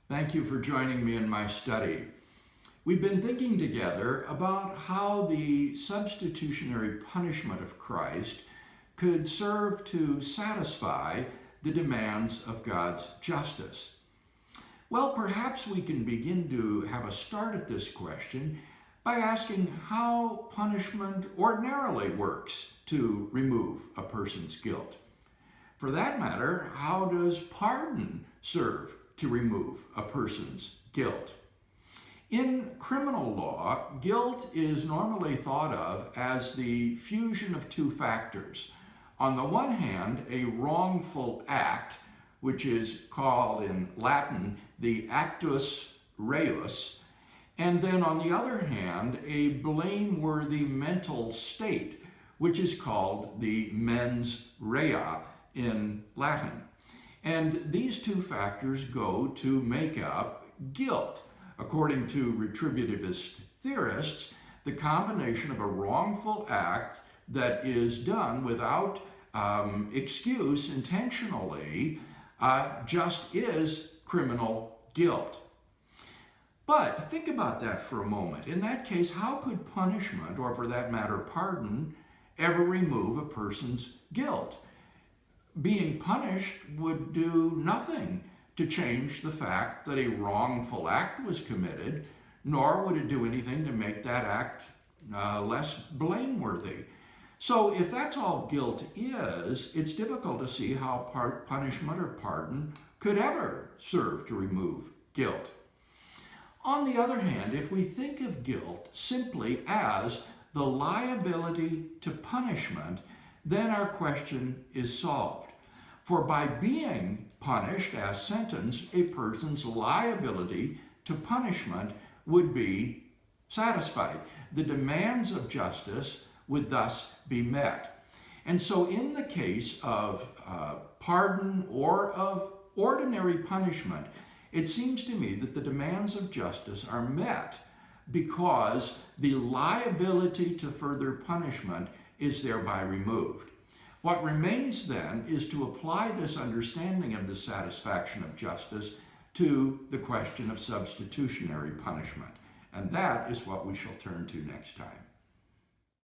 Thank you for joining me in my study. We've been thinking together about how the substitutionary punishment of Christ could serve to satisfy the demands of God's justice. Well, perhaps we can begin to have a start at this question by asking how punishment ordinarily works to remove a person's guilt. For that matter, how does pardon serve to remove a person's guilt? In criminal law, guilt is normally thought of as the fusion of two factors. On the one hand, a wrongful act, which is called in Latin the actus reus, and then on the other hand, a blameworthy mental state, which is called the mens rea in Latin. And these two factors go to make up guilt. According to retributivist theorists, the combination of a wrongful act that is done without excuse intentionally just is criminal guilt. But think about that for a moment. In that case, how could punishment, or for that matter pardon, ever remove a person's guilt? Being punished would do nothing to change the fact that a wrongful act was committed, nor would it do anything to make that act less blameworthy. So if that's all guilt is, it's difficult to see how punishment or pardon could ever serve to remove guilt. On the other hand, if we think of guilt simply as the liability to punishment, then our question is solved. For by being punished as sentenced, a person's liability to punishment would be satisfied. The demands of justice would thus be met. And so in the case of pardon or of ordinary punishment, it seems to me that the demands of justice are met because the liability to further punishment is thereby removed. What remains then is to apply this understanding of the satisfaction of justice to the question of substitutionary punishment. And that is what we shall turn to next time.